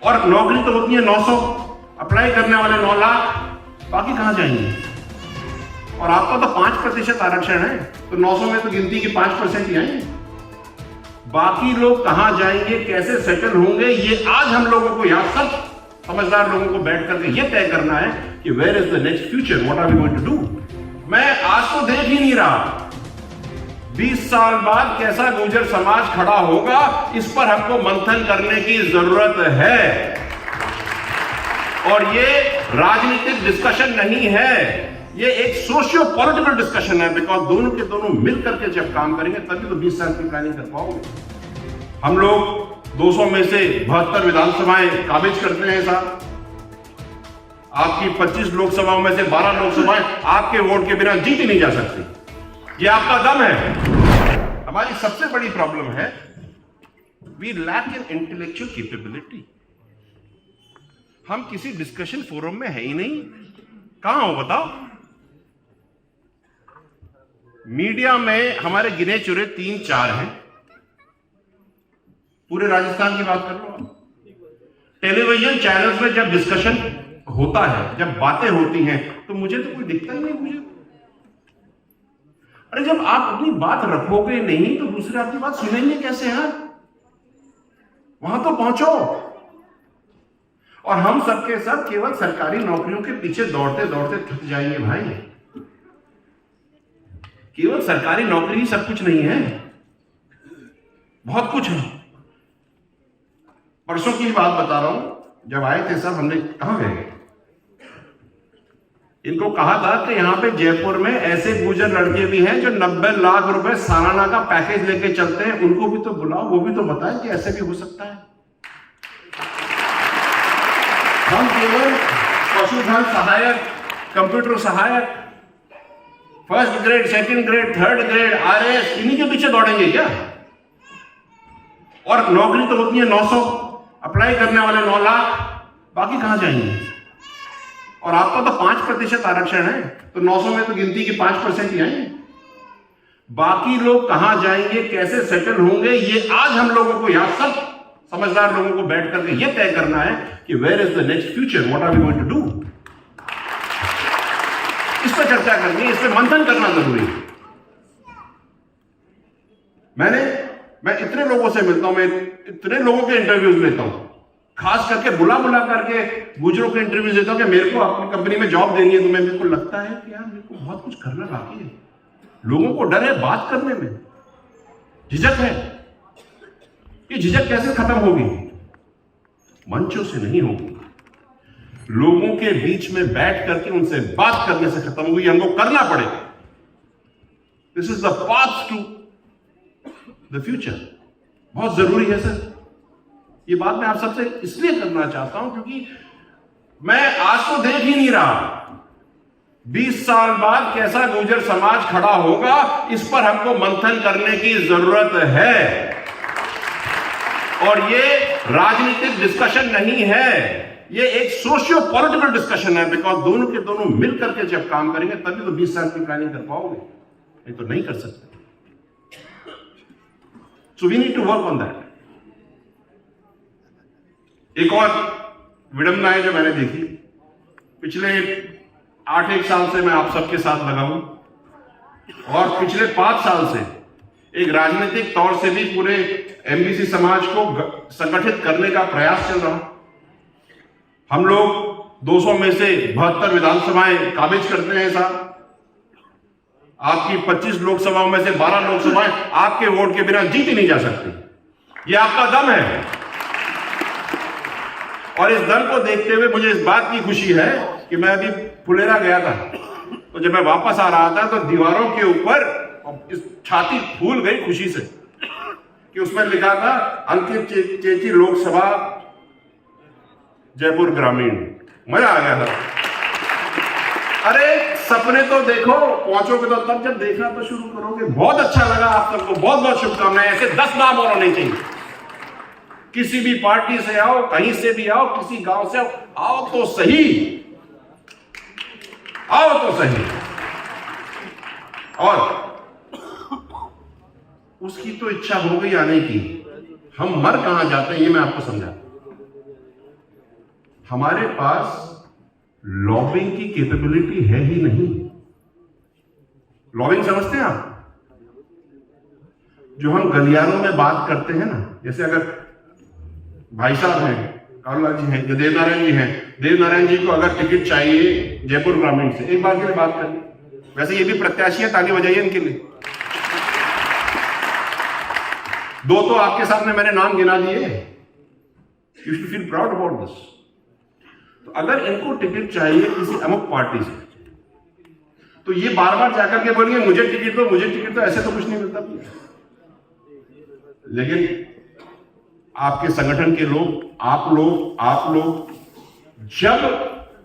और नौकरी तो होती है 900, अप्लाई करने वाले 9 लाख, बाकी कहां जाएंगे? और आपका तो 5% आरक्षण है, तो 900 में तो गिनती के 5% ही आएंगे। बाकी लोग कहां जाएंगे, कैसे सेटल होंगे, ये आज हम लोगों को, यहां सब समझदार लोगों को बैठ करके ये तय करना है कि where is the next future, what are we going to do. मैं आज तो देख ही नहीं रहा 20 साल बाद कैसा गुर्जर समाज खड़ा होगा, इस पर हमको मंथन करने की जरूरत है। और ये राजनीतिक डिस्कशन नहीं है, ये एक सोशियो पॉलिटिकल डिस्कशन है, बिकॉज दोनों के दोनों मिल करके जब काम करेंगे तभी तो 20 साल की प्लानिंग कर पाओगे। हम लोग 200 में से 72 विधानसभाएं काबिज करते हैं साहब। आपकी 25 लोकसभाओं में से 12 लोकसभाएं आपके वोट के बिना जीत ही नहीं जा सकती। ये आपका दम है। हमारी सबसे बड़ी प्रॉब्लम है, we lack in intellectual capability. हम किसी डिस्कशन फोरम में है ही नहीं। कहां हो बताओ? मीडिया में हमारे गिने चुने 3-4 हैं, पूरे राजस्थान की बात कर लो। टेलीविजन चैनल्स में जब डिस्कशन होता है, जब बातें होती हैं, तो मुझे तो कोई दिखता ही नहीं। मुझे अरे जब आप अपनी बात रखोगे नहीं तो दूसरे आपकी बात सुनेंगे कैसे? हैं वहां तो पहुंचो। और हम सबके सब केवल सरकारी नौकरियों के पीछे दौड़ते दौड़ते थक जाएंगे भाई। केवल सरकारी नौकरी ही सब कुछ नहीं है, बहुत कुछ है। परसों की बात बता रहा हूं, जब आए थे सब, हमने कहां गए, इनको कहा था कि यहां पे जयपुर में ऐसे गुर्जर लड़के भी हैं जो 90 लाख रुपए सालाना का पैकेज लेके चलते हैं, उनको भी तो बुलाओ, वो भी तो बताएं कि ऐसे भी हो सकता है। हम केवल पशुधन सहायक, कंप्यूटर सहायक, first grade, second grade, third grade, RS, इन्हीं के पीछे दौड़ेंगे क्या? और नौकरी तो होती है 900, अप्लाई करने वाले 9 लाख, बाकी कहां जाएंगे? और आपका तो 5% आरक्षण है, तो 900 में तो गिनती के 5% ही आएंगे। बाकी लोग कहां जाएंगे, कैसे सेटल होंगे, ये आज हम लोगों को, यहां सब समझदार लोगों को बैठ करके ये तय करना है कि where is the next future, what are we going to do. इस पर चर्चा करनी है, इस पर मंथन करना जरूरी है। मैं इतने लोगों से मिलता हूं, मैं इतने लोगों के इंटरव्यूज लेता हूं, खास करके बुला करके गुजरों के इंटरव्यूज देता हूं कि मेरे को अपनी कंपनी में जॉब देनी है, तो मेरे को लगता है कि यार मेरे को बहुत कुछ करना बाकी है। लोगों को डर है बात करने में, झिझक है। ये झिझक कैसे खत्म होगी? मंचों से नहीं होगी, लोगों के बीच में बैठ करके उनसे बात करने से खत्म होगी। हमको करना पड़ेगा। This is the path to the future. बहुत जरूरी है सर। ये बात मैं आप सबसे इसलिए करना चाहता हूं क्योंकि मैं आज तो देख ही नहीं रहा 20 साल बाद कैसा गुर्जर समाज खड़ा होगा, इस पर हमको मंथन करने की जरूरत है। और ये राजनीतिक डिस्कशन नहीं है, ये एक सोशियो पॉलिटिकल डिस्कशन है, बिकॉज दोनों के दोनों मिल करके जब काम करेंगे तभी तो 20 साल की प्लानिंग कर पाओगे, नहीं तो नहीं कर सकते। So we need to work on that. एक और विडंबना है जो मैंने देखी, पिछले 8-1 साल से मैं आप सबके साथ लगा हूं, और पिछले 5 साल से एक राजनीतिक तौर से भी पूरे एमबीसी समाज को संगठित करने का प्रयास चल रहा। हम लोग 200 में से 72 विधानसभाएं काबिज करते हैं साहब। आपकी 25 लोकसभाओं में से 12 लोकसभाएं आपके वोट के बिना जीत ही नहीं जा सकती। ये आपका दम है। और इस दम को देखते हुए मुझे इस बात की खुशी है कि मैं अभी फुलेरा गया था, तो जब मैं वापस आ रहा था तो दीवारों के ऊपर इस छाती फूल गई खुशी से कि उसमें लिखा था अंकित चेची लोकसभा जयपुर ग्रामीण। मजा आ गया था। अरे सपने तो देखो, पहुंचोगे तो तब जब देखना तो शुरू करोगे। बहुत अच्छा लगा आप सबको, बहुत बहुत शुभकामनाएं। ऐसे 10 नाम और होने चाहिए। किसी भी पार्टी से आओ, कहीं से भी आओ, किसी गांव से आओ तो सही, आओ तो सही। और उसकी तो इच्छा हो गई आने की, हम मर कहां जाते हैं ये मैं आपको समझा। हमारे पास लॉबिंग की कैपेबिलिटी है ही नहीं। लॉबिंग समझते हैं आप? जो हम गलियारों में बात करते हैं ना, जैसे अगर भाई साहब हैं, कालूलाल जी हैं, जो देवनारायण जी हैं, देवनारायण जी को अगर टिकट चाहिए जयपुर ग्रामीण से, एक बार के लिए बात करिए। वैसे ये भी प्रत्याशी है, ताली बजाइए इनके लिए। दो तो आपके सामने मैंने नाम गिना दिए। You should feel proud about this. तो अगर इनको टिकट चाहिए किसी अमुक पार्टी से, तो ये बार बार जाकर के बोलेंगे मुझे टिकट दो, मुझे टिकट दो। ऐसे तो कुछ नहीं मिलता। लेकिन आपके संगठन के लोग, आप लोग जब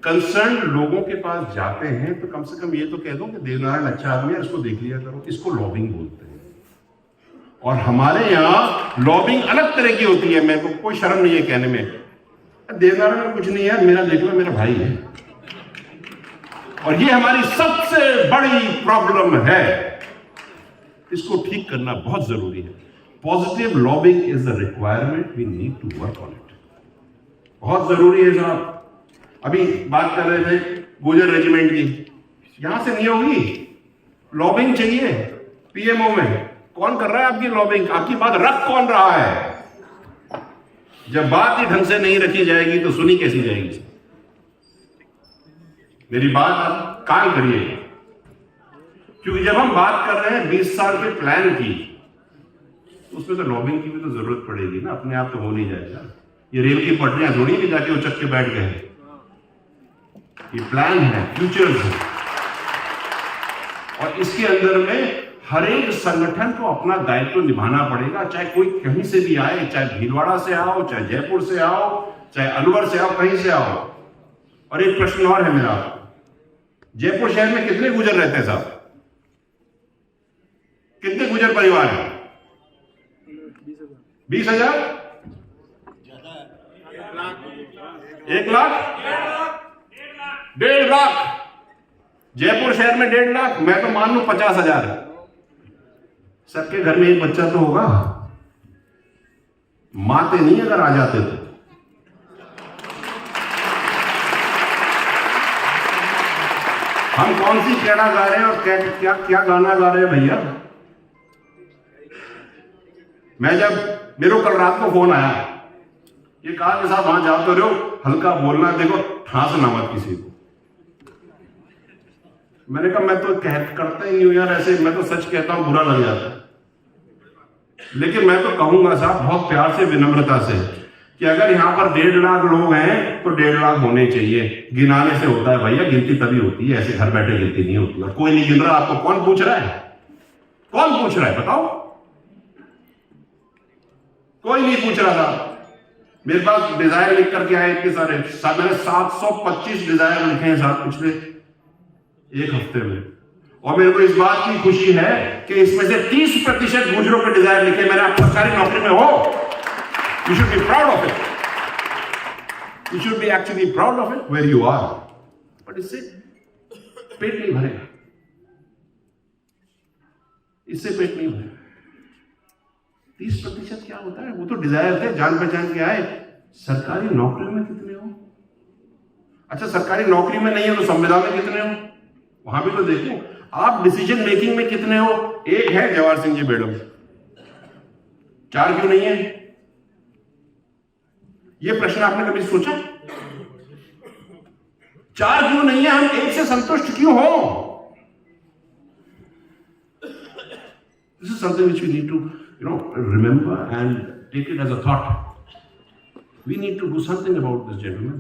कंसर्न लोगों के पास जाते हैं, तो कम से कम ये तो कह दो कि देवनारायण अच्छा आदमी है, इसको देख लिया करो। इसको लॉबिंग बोलते हैं। और हमारे यहां लॉबिंग अलग तरह की होती है। मेरे को कोई शर्म नहीं है कहने में, देवनारायण में कुछ नहीं है, मेरा देख लो, मेरा भाई है। और ये हमारी सबसे बड़ी प्रॉब्लम है। इसको ठीक करना बहुत जरूरी है। Positive lobbying is a requirement, we need to work on it. बहुत जरूरी है साहब। अभी बात कर रहे थे गुजर रेजिमेंट की, यहां से नहीं होगी। लॉबिंग चाहिए पीएमओ में। कौन कर रहा है आपकी लॉबिंग? आपकी बात रख कौन रहा है? जब बात ही ढंग से नहीं रखी जाएगी तो सुनी कैसी जाएगी? मेरी बात आप कान करिए, क्योंकि जब हम बात कर रहे हैं 20 साल के प्लान की, तो उसमें तो लॉबिंग की भी तो जरूरत पड़ेगी ना। अपने आप तो हो नहीं जाएगा। ये रेल की पटरियां थोड़ी भी जाके उचक के बैठ गए। ये प्लान है, फ्यूचर्स है। और इसके अंदर में हर एक संगठन को अपना दायित्व निभाना पड़ेगा। चाहे कोई कहीं से भी आए, चाहे भीलवाड़ा से आओ, चाहे जयपुर से आओ, चाहे अलवर से आओ, कहीं से आओ। और एक प्रश्न और है मेरा, जयपुर शहर में कितने गुजर रहते हैं साहब? कितने गुजर परिवार हैं? 20,000? 1 लाख? 1.5 लाख? जयपुर शहर में 1.5 लाख? मैं तो मान लूं 50,000 है। सबके घर में एक बच्चा तो होगा। माते नहीं अगर आ जाते तो। हम कौन सी कैड़ा गा रहे हैं और क्या क्या गाना गा रहे हैं भैया? मैं जब मेरे को कल रात को फोन आया, ये कहा कि साहब वहां जाते रहो, हल्का बोलना, देखो ठास ना मत किसी को। मैंने कहा मैं तो करता ही नहीं हूं यार ऐसे, मैं तो सच कहता हूं, बुरा लग जाता है। लेकिन मैं तो कहूंगा साहब बहुत प्यार से, विनम्रता से, कि अगर यहां पर 1.5 लाख लोग हैं तो 1.5 लाख होने चाहिए। गिनाने से होता है भैया, गिनती तभी होती है, ऐसे घर बैठे गिनती नहीं होती। और कोई नहीं गिन रहा, आपको कौन पूछ रहा है? कौन पूछ रहा है बताओ? कोई नहीं पूछ रहा था। मेरे पास डिजायर लिख करके आए इतने सारे, मैंने 725 डिजायर लिखे हैं साहब पिछले 1 हफ्ते में। और मेरे को इस बात की खुशी है कि इसमें से 30% गुजरों के डिजायर लिखे। मैंने आप सरकारी नौकरी में हो, you should be proud of it. You should be actually proud of it where you are. But इससे पेट नहीं भरेगा, इससे पेट नहीं भरेगा। 30% क्या होता है? वो तो डिजायर थे, जान पहचान के आए। सरकारी नौकरी में कितने हो? अच्छा सरकारी नौकरी में नहीं है तो संविदा में कितने हो? वहां भी तो देखो। आप डिसीजन मेकिंग में कितने हो? एक है जवाहर सिंह जी मैडम, 4 क्यों नहीं है? ये प्रश्न आपने कभी सोचा? 4 क्यों नहीं है? हम 1 से संतुष्ट क्यों हो? This is something which we need to, remember and take it as a thought. We need to do something about this, gentlemen.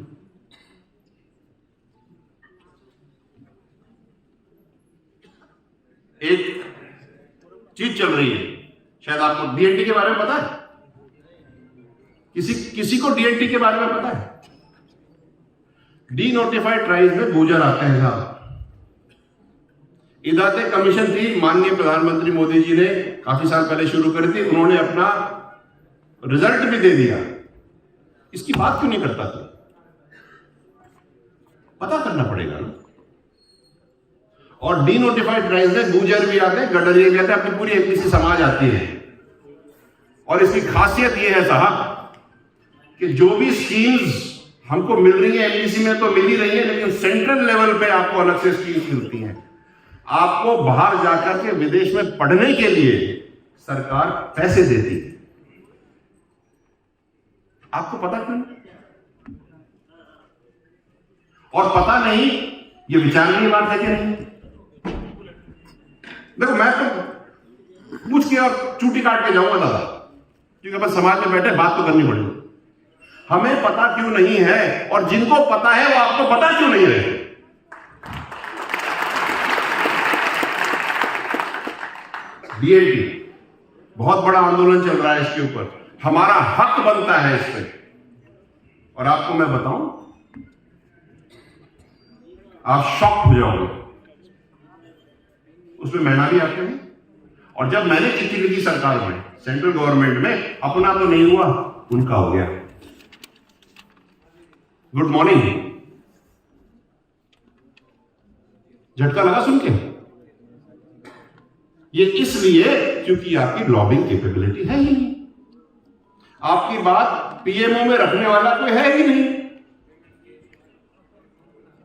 एक चीज चल रही है, शायद आपको डीएनटी के बारे में पता है? किसी को डीएनटी के बारे में पता है? डी नोटिफाइड ट्राइब्स में गुजर आते हैं साहब। इदाते कमीशन थी, माननीय प्रधानमंत्री मोदी जी ने काफी साल पहले शुरू करी थी। उन्होंने अपना रिजल्ट भी दे दिया। इसकी बात क्यों नहीं करता था? पता करना पड़ेगा ना। और डी नोटिफाइड ट्राइब्स में गुजर भी आते हैं, गडरिया भी आते हैं, अपनी पूरी एपीसी समाज आती है। और इसकी खासियत यह है साहब कि जो भी स्कीम्स हमको मिल रही है एमबीसी में तो मिल ही रही है, लेकिन सेंट्रल लेवल पे आपको अलग से स्कीम्स मिलती हैं। आपको बाहर जाकर के विदेश में पढ़ने के लिए सरकार पैसे देती है। आपको पता क्यों? और पता नहीं, ये विचारने की बात है कि नहीं? देखो, मैं तो पूछ के और चूटी काट के जाऊंगा दादा, क्योंकि अपन समाज में बैठे बात तो करनी पड़ेगी। हमें पता क्यों नहीं है, और जिनको पता है वो आपको पता क्यों नहीं है? डीएलटी बहुत बड़ा आंदोलन चल रहा है इसके ऊपर, हमारा हक बनता है इस पे। और आपको मैं बताऊं, आप शॉक हो जाओगे, उसमें महीना भी आपके में। और जब मैंने चिट्ठी लिखी सरकार में, सेंट्रल गवर्नमेंट में, अपना तो नहीं हुआ, उनका हो गया। गुड मॉर्निंग, झटका लगा सुन के? ये इसलिए क्योंकि आपकी लॉबिंग कैपेबिलिटी है ही नहीं, आपकी बात पीएमओ में रखने वाला कोई है ही नहीं।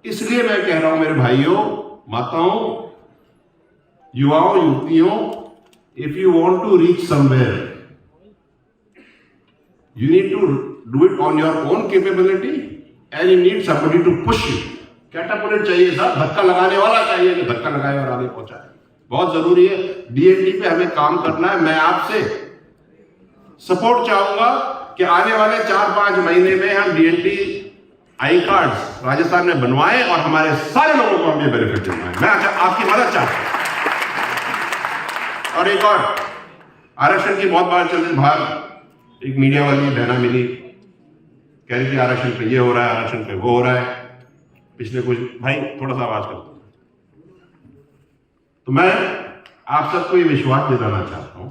इसलिए मैं कह रहा हूं मेरे भाइयों, माताओं, युवाओं, युवतियों, if you want to reach somewhere, you need to do it on your own capability and you need somebody to push you. कैटापुलेट चाहिए साहब, धक्का लगाने वाला चाहिए कि धक्का लगाए और आगे पहुंचाए। बहुत जरूरी है। डीएनटी पे हमें काम करना है। मैं आपसे सपोर्ट चाहूंगा कि आने वाले 4-5 महीने में हम डीएनटी आई कार्ड्स राजस्थान में बनवाएं और हमारे सारे लोगों को हम ये बेनिफिट दिलवाएं। मैं आपकी मदद चाहता हूं। और एक और, आरक्षण की बहुत बात चल रही, बाहर एक मीडिया वाली बहना मिली, कह रही थी आरक्षण पे ये हो रहा है, आरक्षण पे वो हो रहा है। पिछले कुछ, भाई थोड़ा सा आवाज करते, तो मैं आप सबको ये विश्वास दिलाना चाहता हूं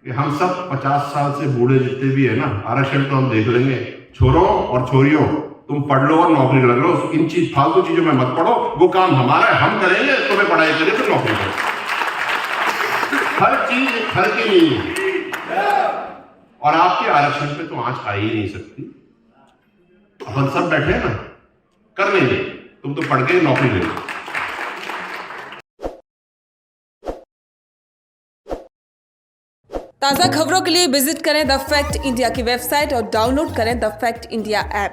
कि हम सब 50 साल से बूढ़े जितने भी है ना, आरक्षण तो हम देख लेंगे। छोरों और छोरियों, तुम पढ़ लो और नौकरी लग लो, इन फालतू चीजों में मत पढ़ो, वो काम हमारा है, हम करेंगे। तुम्हें पढ़ाई करिए तो नौकरी करो। हर चीज हर के लिए, और आपके आरक्षण पे तो आंच आ ही नहीं सकती। अपन सब बैठे हैं ना, कर लेंगे। तुम तो पढ़ के नौकरी ले लो। ताज़ा खबरों के लिए विजिट करें द फैक्ट इंडिया की वेबसाइट और डाउनलोड करें द फैक्ट इंडिया ऐप।